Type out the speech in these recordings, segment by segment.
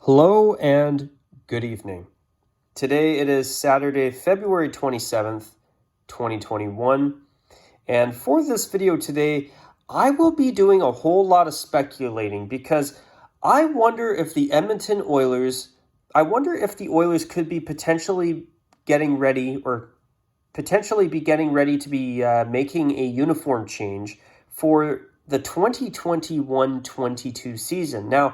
Hello and good evening. Today it is Saturday, February 27th, 2021. And for this video today, I will be doing a whole lot of speculating because I wonder if the Oilers could be potentially getting ready to be making a uniform change for the 2021-22 season. Now,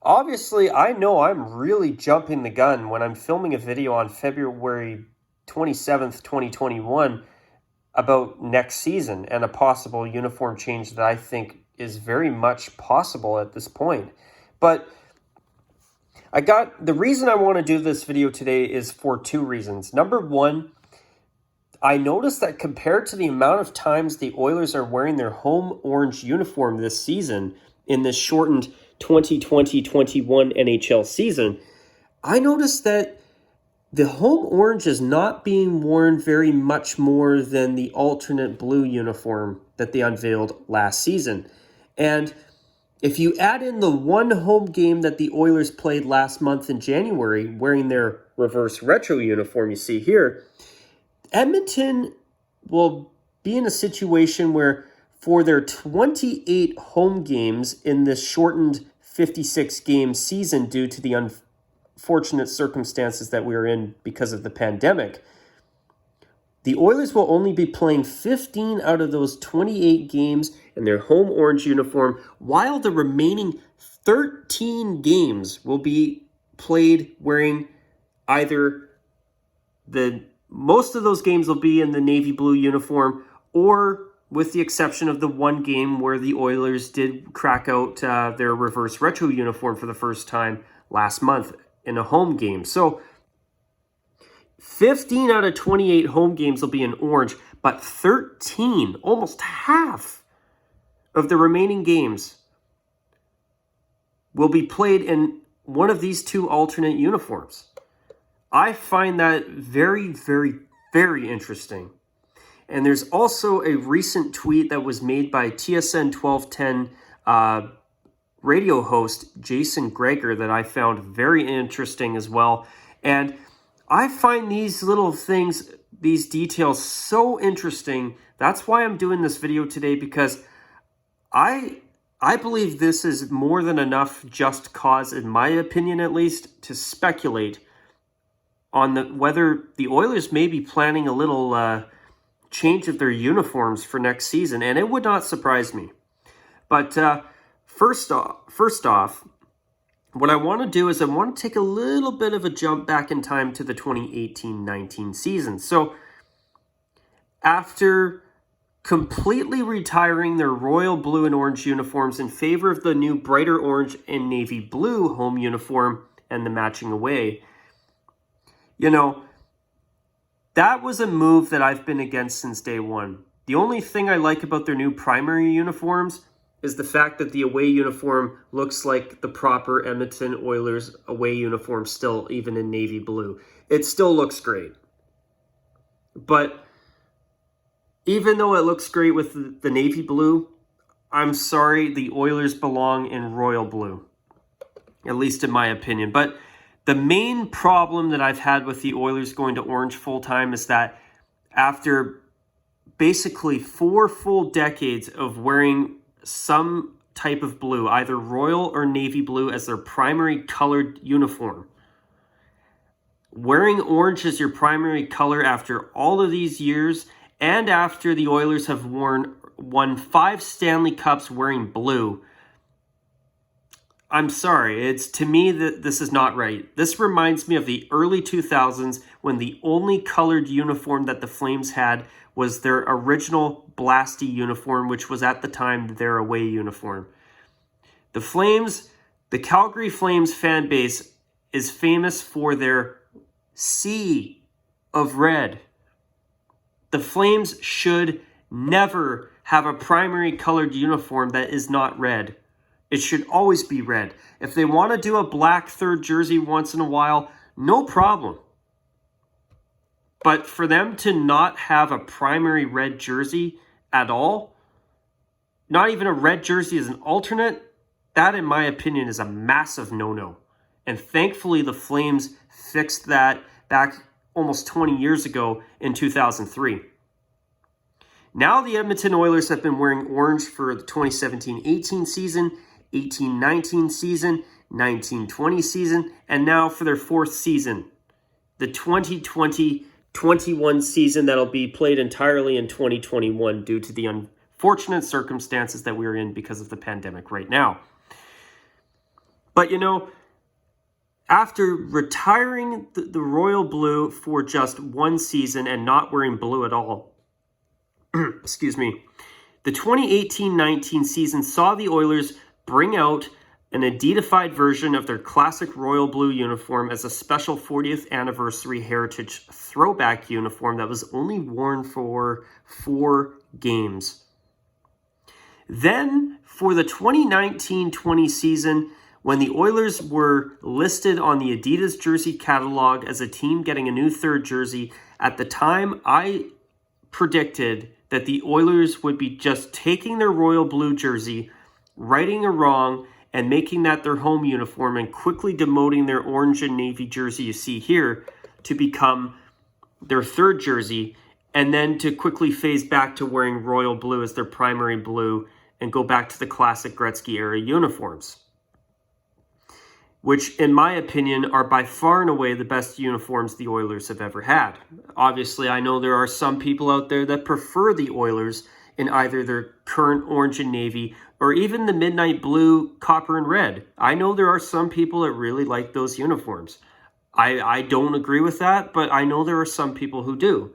obviously, I know I'm really jumping the gun when I'm filming a video on February 27th, 2021 about next season and a possible uniform change that I think is very much possible at this point. But the reason I want to do this video today is for two reasons. Number one, I noticed that compared to the amount of times the Oilers are wearing their home orange uniform this season in this shortened 2020-21 NHL season, I noticed that the home orange is not being worn very much more than the alternate blue uniform that they unveiled last season. And if you add in the one home game that the Oilers played last month in January, wearing their reverse retro uniform you see here, Edmonton will be in a situation where for their 28 home games in this shortened 56-game season due to the unfortunate circumstances that we are in because of the pandemic, the Oilers will only be playing 15 out of those 28 games in their home orange uniform, while the remaining 13 games will be played wearing either most of those games will be in the navy blue uniform, or with the exception of the one game where the Oilers did crack out their reverse retro uniform for the first time last month in a home game. So 15 out of 28 home games will be in orange, but 13, almost half of the remaining games will be played in one of these two alternate uniforms. I find that very, very, very interesting. And there's also a recent tweet that was made by TSN 1210 radio host Jason Greger that I found very interesting as well. And I find these little things, these details so interesting. That's why I'm doing this video today, because I believe this is more than enough just cause, in my opinion at least, to speculate on whether the Oilers may be planning a little change of their uniforms for next season, and it would not surprise me. But first off, what I want to do is I want to take a little bit of a jump back in time to the 2018-19 season. So after completely retiring their royal blue and orange uniforms in favor of the new brighter orange and navy blue home uniform and the matching away, that was a move that I've been against since day one. The only thing I like about their new primary uniforms is the fact that the away uniform looks like the proper Edmonton Oilers away uniform still, even in navy blue. It still looks great. But even though it looks great with the navy blue, I'm sorry, the Oilers belong in royal blue, at least in my opinion. But the main problem that I've had with the Oilers going to orange full-time is that after basically 4 full decades of wearing some type of blue, either royal or navy blue as their primary colored uniform, wearing orange as your primary color after all of these years, and after the Oilers have won 5 Stanley Cups wearing blue, I'm sorry, to me that this is not right. This reminds me of the early 2000s when the only colored uniform that the Flames had was their original Blasty uniform, which was at the time their away uniform. The Calgary Flames fan base is famous for their sea of red. The Flames should never have a primary colored uniform that is not red. It should always be red. If they want to do a black third jersey once in a while, no problem. But for them to not have a primary red jersey at all, not even a red jersey as an alternate, that in my opinion is a massive no-no. And thankfully, the Flames fixed that back almost 20 years ago in 2003. Now the Edmonton Oilers have been wearing orange for the 2017-18 season, 18-19 season, 19-20 season, and now for their fourth season, the 2020-21 season that'll be played entirely in 2021 due to the unfortunate circumstances that we're in because of the pandemic right now. But after retiring the royal blue for just one season and not wearing blue at all, excuse me, the 2018-19 season saw the Oilers bring out an Adidas-ified version of their classic royal blue uniform as a special 40th anniversary heritage throwback uniform that was only worn for 4 games. Then, for the 2019-20 season, when the Oilers were listed on the Adidas jersey catalog as a team getting a new third jersey, at the time I predicted that the Oilers would be just taking their royal blue jersey, righting a wrong, and making that their home uniform and quickly demoting their orange and navy jersey you see here to become their third jersey, and then to quickly phase back to wearing royal blue as their primary blue and go back to the classic Gretzky-era uniforms, which, in my opinion, are by far and away the best uniforms the Oilers have ever had. Obviously, I know there are some people out there that prefer the Oilers in either their current orange and navy or even the midnight blue, copper, and red. I know there are some people that really like those uniforms. I don't agree with that, but I know there are some people who do.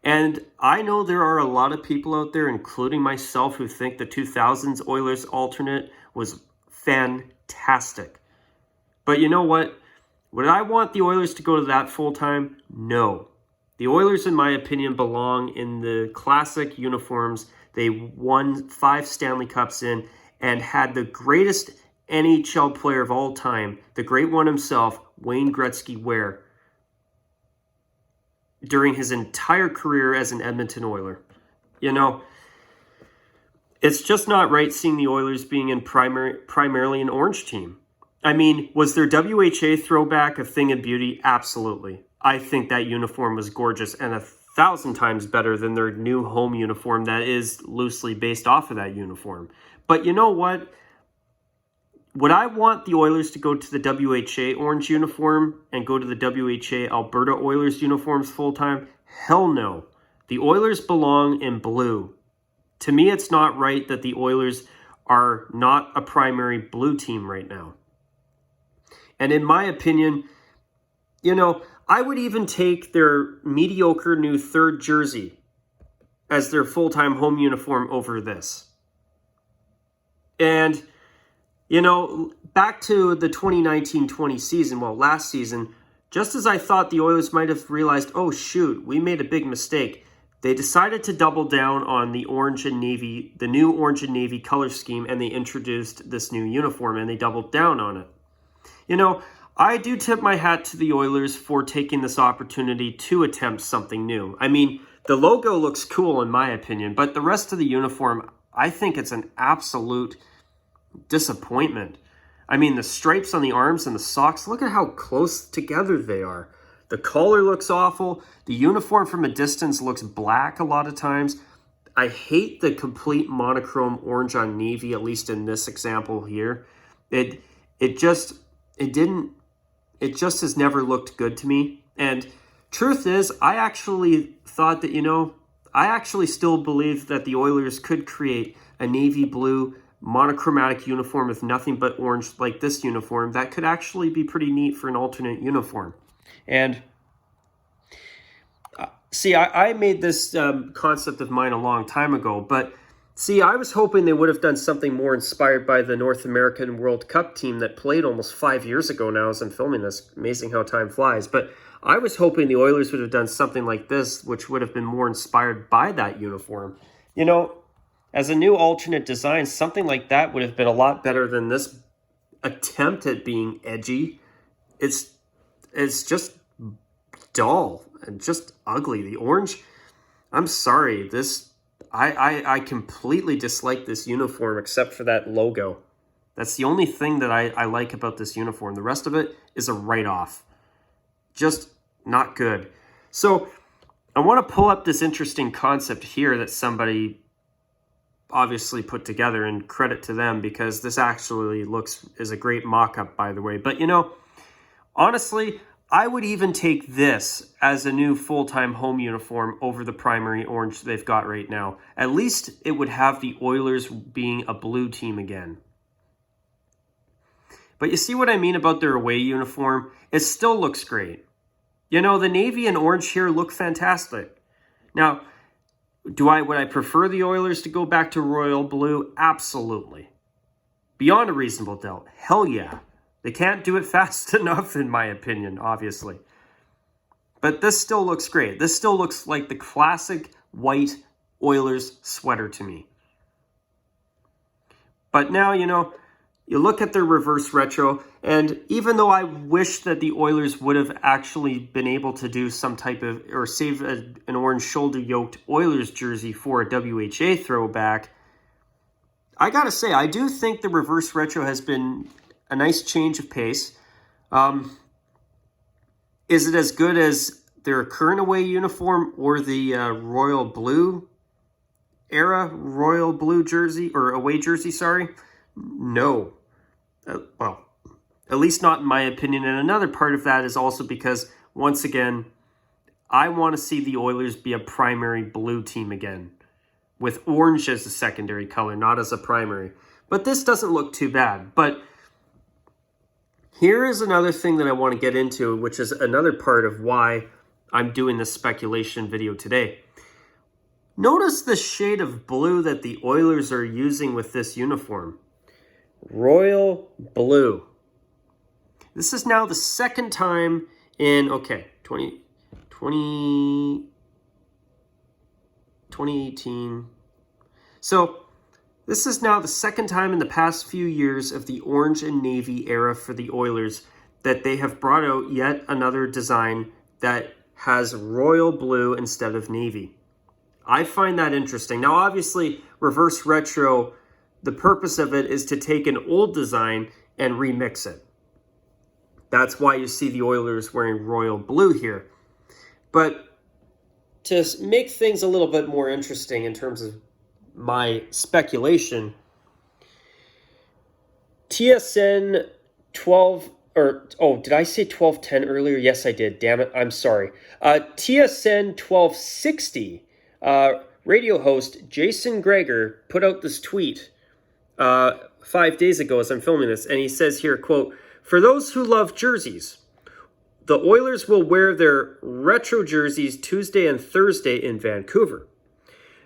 And I know there are a lot of people out there, including myself, who think the 2000s Oilers alternate was fantastic. But you know what? Would I want the Oilers to go to that full time? No. The Oilers, in my opinion, belong in the classic uniforms they won 5 Stanley Cups in and had the greatest NHL player of all time, the great one himself, Wayne Gretzky, wear during his entire career as an Edmonton Oiler. It's just not right seeing the Oilers being in primarily an orange team. I mean, was their WHA throwback a thing of beauty? Absolutely. I think that uniform was gorgeous and 1,000 times better than their new home uniform that is loosely based off of that uniform. But you know what? Would I want the Oilers to go to the WHA orange uniform and go to the WHA Alberta Oilers uniforms full time? Hell no. The Oilers belong in blue. To me, it's not right that the Oilers are not a primary blue team right now. And in my opinion, I would even take their mediocre new third jersey as their full-time home uniform over this. And, back to the 2019-20 season, last season, just as I thought the Oilers might have realized, oh shoot, we made a big mistake, they decided to double down on the orange and navy, the new orange and navy color scheme, and they introduced this new uniform, and they doubled down on it. I do tip my hat to the Oilers for taking this opportunity to attempt something new. I mean, the logo looks cool in my opinion, but the rest of the uniform, I think it's an absolute disappointment. I mean, the stripes on the arms and the socks, look at how close together they are. The collar looks awful. The uniform from a distance looks black a lot of times. I hate the complete monochrome orange on navy, at least in this example here. It just has never looked good to me. And truth is, I actually thought that, I actually still believe that the Oilers could create a navy blue monochromatic uniform with nothing but orange like this uniform that could actually be pretty neat for an alternate uniform. And see, I made this concept of mine a long time ago, but see, I was hoping they would have done something more inspired by the North American World Cup team that played almost 5 years ago now as I'm filming this. Amazing how time flies. But I was hoping the Oilers would have done something like this, which would have been more inspired by that uniform. As a new alternate design, something like that would have been a lot better than this attempt at being edgy. It's just dull and just ugly. The orange, I'm sorry, I completely dislike this uniform except for that logo. That's the only thing that I like about this uniform. The rest of it is a write-off. Just not good. So I want to pull up this interesting concept here that somebody obviously put together, and credit to them, because this actually is a great mock-up, by the way. But, you know, honestly, I would even take this as a new full-time home uniform over the primary orange they've got right now. At least it would have the Oilers being a blue team again. But you see what I mean about their away uniform? It still looks great. You know, the navy and orange here look fantastic. Now, would I prefer the Oilers to go back to royal blue? Absolutely. Beyond a reasonable doubt. Hell yeah. They can't do it fast enough, in my opinion, obviously. But this still looks great. This still looks like the classic white Oilers sweater to me. But now, you know, you look at their reverse retro, and even though I wish that the Oilers would have actually been able to do some type of, or save an orange shoulder-yoked Oilers jersey for a WHA throwback, I gotta say, I do think the reverse retro has been a nice change of pace. Is it as good as their current away uniform or the royal blue era royal blue jersey, or away jersey, sorry? No. Well, at least not in my opinion. And another part of that is also because, once again, I want to see the Oilers be a primary blue team again, with orange as a secondary color, not as a primary. But this doesn't look too bad. But here is another thing that I want to get into, which is another part of why I'm doing this speculation video today. Notice the shade of blue that the Oilers are using with this uniform. Royal blue. This is now the second time in, 2018. So this is now the second time in the past few years of the orange and navy era for the Oilers that they have brought out yet another design that has royal blue instead of navy. I find that interesting. Now, obviously, reverse retro, the purpose of it is to take an old design and remix it. That's why you see the Oilers wearing royal blue here. But to make things a little bit more interesting in terms of my speculation, TSN 12, did I say 1210 earlier? Yes, I did. Damn it, I'm sorry. TSN 1260, radio host Jason Greger put out this tweet 5 days ago as I'm filming this, and he says here, quote, "For those who love jerseys, the Oilers will wear their retro jerseys Tuesday and Thursday in Vancouver.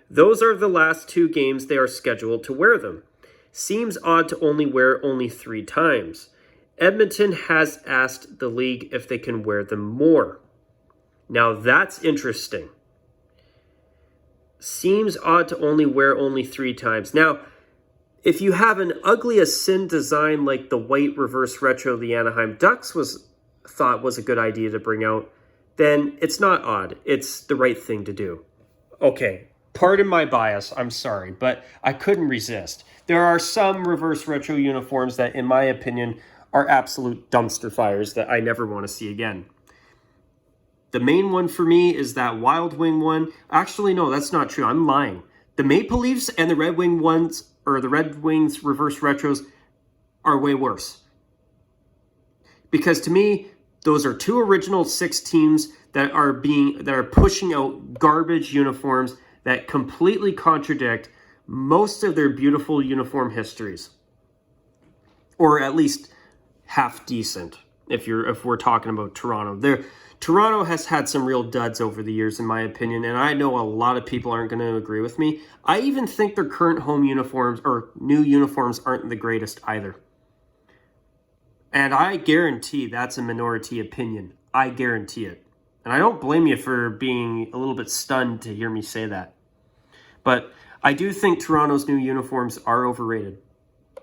Those are the last two games they are scheduled to wear them. Seems odd to only wear 3 times. Edmonton has asked the league if they can wear them more." Now that's interesting. Seems odd to only wear 3 times. Now, if you have an ugly as sin design like the white reverse retro the Anaheim Ducks thought was a good idea to bring out, then it's not odd. It's the right thing to do. Okay, pardon my bias, I'm sorry, but I couldn't resist. There are some reverse retro uniforms that, in my opinion, are absolute dumpster fires that I never want to see again. The main one for me is that Wild Wing one. Actually, no, that's not true. I'm lying. The Maple Leafs and the Red Wing ones, or the Red Wings reverse retros, are way worse. Because to me, those are two original 6 teams that are pushing out garbage uniforms that completely contradict most of their beautiful uniform histories, or at least half decent. If we're talking about Toronto, Toronto has had some real duds over the years, in my opinion, and I know a lot of people aren't going to agree with me. I even think their current home uniforms or new uniforms aren't the greatest either. And I guarantee that's a minority opinion. I guarantee it. And I don't blame you for being a little bit stunned to hear me say that. But I do think Toronto's new uniforms are overrated.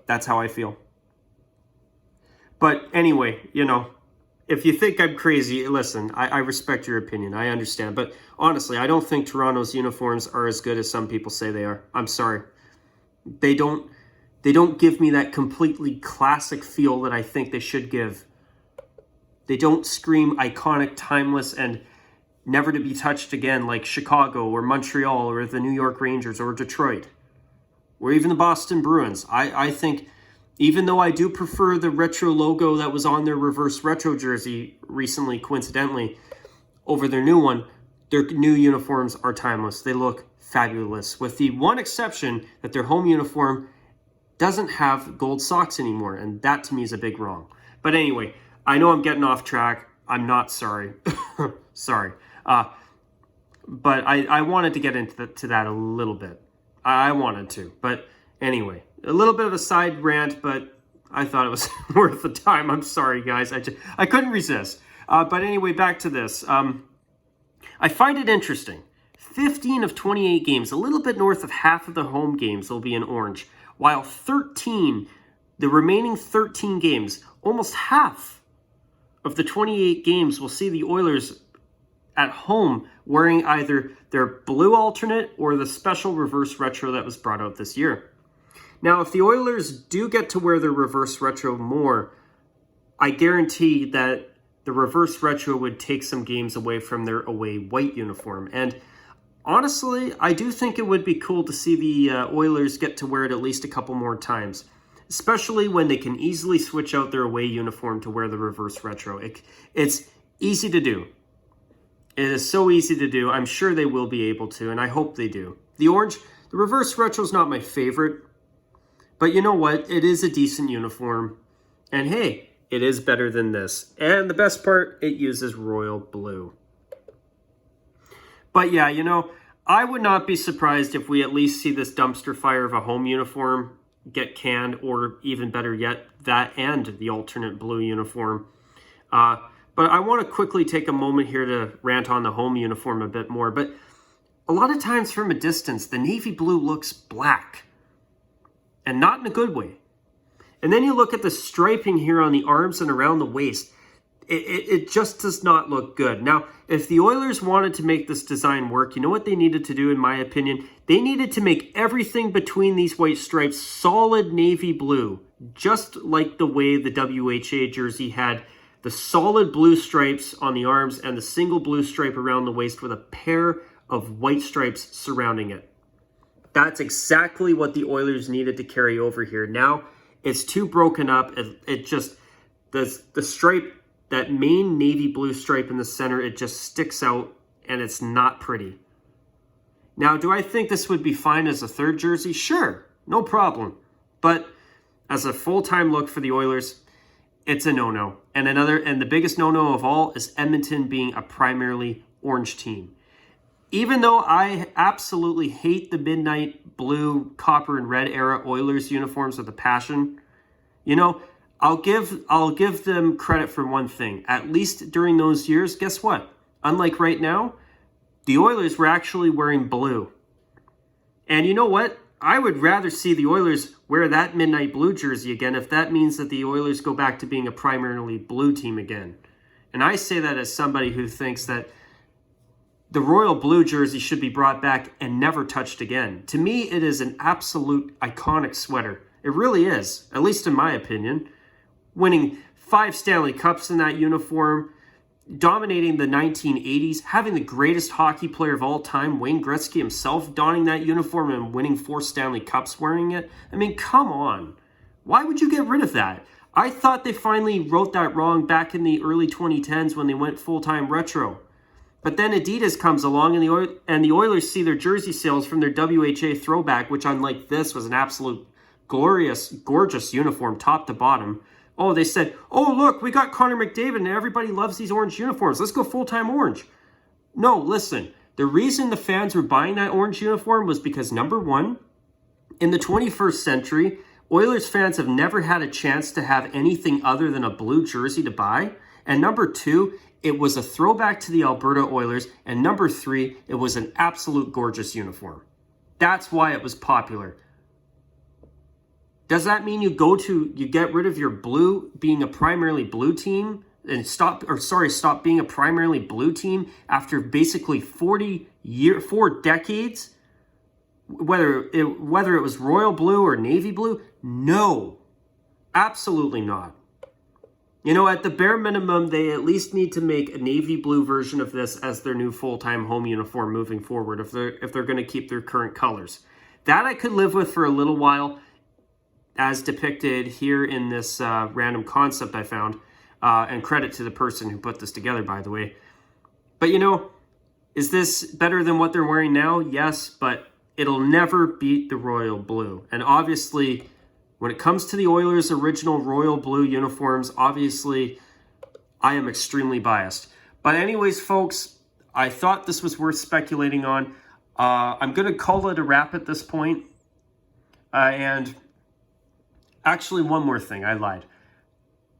That's how I feel. But anyway, if you think I'm crazy, listen, I respect your opinion. I understand. But honestly, I don't think Toronto's uniforms are as good as some people say they are. I'm sorry. They don't They don't give me that completely classic feel that I think they should give. They don't scream iconic, timeless, and never to be touched again like Chicago or Montreal or the New York Rangers or Detroit or even the Boston Bruins. I think, even though I do prefer the retro logo that was on their reverse retro jersey recently, coincidentally, over their new one, their new uniforms are timeless. They look fabulous, with the one exception that their home uniform doesn't have gold socks anymore, and that to me is a big wrong. But anyway, I know I'm getting off track. I'm not sorry. Sorry. But I wanted to get into that a little bit. I wanted to. But anyway, a little bit of a side rant, but I thought it was worth the time. I'm sorry, guys. I couldn't resist. But anyway, back to this. I find it interesting. 15 of 28 games, a little bit north of half of the home games will be in orange, while the remaining 13 games, almost half of the 28 games will see the Oilers at home wearing either their blue alternate or the special reverse retro that was brought out this year. Now, if the Oilers do get to wear their reverse retro more, I guarantee that the reverse retro would take some games away from their away white uniform. And honestly, I do think it would be cool to see the Oilers get to wear it at least a couple more times, especially when they can easily switch out their away uniform to wear the reverse retro. It's easy to do. It is so easy to do. I'm sure they will be able to, and I hope they do. The reverse retro is not my favorite, but you know what? It is a decent uniform. And hey, it is better than this. And the best part, it uses royal blue. But yeah, I would not be surprised if we at least see this dumpster fire of a home uniform get canned, or even better yet, that and the alternate blue uniform. But I want to quickly take a moment here to rant on the home uniform a bit more. But a lot of times from a distance, the navy blue looks black. And not in a good way. And then you look at the striping here on the arms and around the waist. It just does not look good. Now, if the Oilers wanted to make this design work, you know what they needed to do, in my opinion? They needed to make everything between these white stripes solid navy blue, just like the way the WHA jersey had the solid blue stripes on the arms and the single blue stripe around the waist with a pair of white stripes surrounding it. That's exactly what the Oilers needed to carry over here. Now, it's too broken up. It just, the stripe, that main navy blue stripe in the center, it just sticks out and it's not pretty. Now, do I think this would be fine as a third jersey? Sure, no problem. But as a full-time look for the Oilers, it's a no-no. And the biggest no-no of all is Edmonton being a primarily orange team. Even though I absolutely hate the midnight blue, copper, and red era Oilers uniforms with a passion, I'll give them credit for one thing. At least during those years, guess what? Unlike right now, the Oilers were actually wearing blue. And you know what? I would rather see the Oilers wear that midnight blue jersey again if that means that the Oilers go back to being a primarily blue team again. And I say that as somebody who thinks that the royal blue jersey should be brought back and never touched again. To me, it is an absolute iconic sweater. It really is, at least in my opinion. Winning 5 Stanley Cups in that uniform, dominating the 1980s, having the greatest hockey player of all time, Wayne Gretzky himself, donning that uniform and winning 4 Stanley Cups wearing it. I mean, come on. Why would you get rid of that? I thought they finally wrote that wrong back in the early 2010s when they went full-time retro. But then Adidas comes along and the Oilers see their jersey sales from their WHA throwback, which unlike this was an absolute gorgeous uniform top to bottom. Oh, they said, oh, look, we got Connor McDavid and everybody loves these orange uniforms. Let's go full-time orange. No, listen. The reason the fans were buying that orange uniform was because, number one, in the 21st century, Oilers fans have never had a chance to have anything other than a blue jersey to buy. And number two, it was a throwback to the Alberta Oilers. And number three, it was an absolute gorgeous uniform. That's why it was popular. Does that mean you get rid of your blue, being a primarily blue team, and stop being a primarily blue team after basically 4 decades? Whether it was royal blue or navy blue, No, absolutely not. You know, at the bare minimum, they at least need to make a navy blue version of this as their new full-time home uniform moving forward if they're going to keep their current colors. That I could live with for a little while, as depicted here in this random concept I found. And credit to the person who put this together, by the way. But you know, is this better than what they're wearing now? Yes, but it'll never beat the royal blue. And obviously, when it comes to the Oilers' original royal blue uniforms, obviously, I am extremely biased. But anyways, folks, I thought this was worth speculating on. I'm going to call it a wrap at this point. And actually, one more thing. I lied.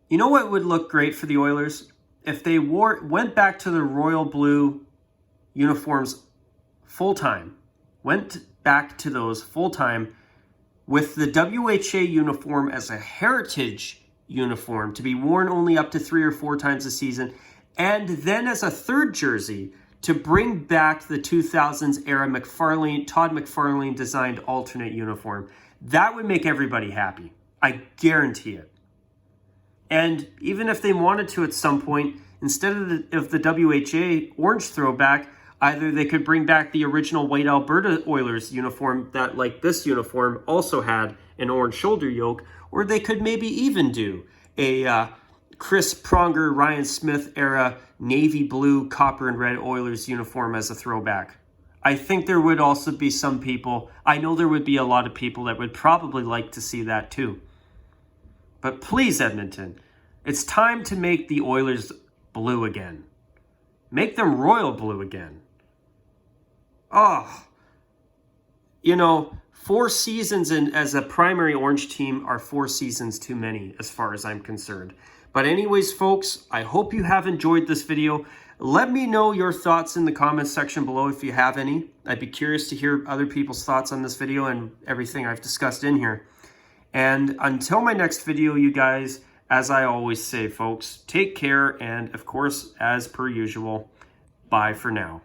You know what would look great for the Oilers? If they went back to the royal blue uniforms full-time. Went back to those full-time with the WHA uniform as a heritage uniform to be worn only up to 3 or 4 times a season, and then as a third jersey to bring back the 2000s era Todd McFarlane designed alternate uniform. That would make everybody happy. I guarantee it. And even if they wanted to at some point, instead of the WHA orange throwback, either they could bring back the original white Alberta Oilers uniform that, like this uniform, also had an orange shoulder yoke, or they could maybe even do a Chris Pronger, Ryan Smith era navy blue, copper and red Oilers uniform as a throwback. I think there would also be some people, I know there would be a lot of people that would probably like to see that too. But please, Edmonton, it's time to make the Oilers blue again. Make them royal blue again. Oh, you know, 4 seasons as a primary orange team are 4 seasons too many as far as I'm concerned. But anyways, folks, I hope you have enjoyed this video. Let me know your thoughts in the comments section below if you have any. I'd be curious to hear other people's thoughts on this video and everything I've discussed in here. And until my next video, you guys, as I always say, folks, take care. And of course, as per usual, bye for now.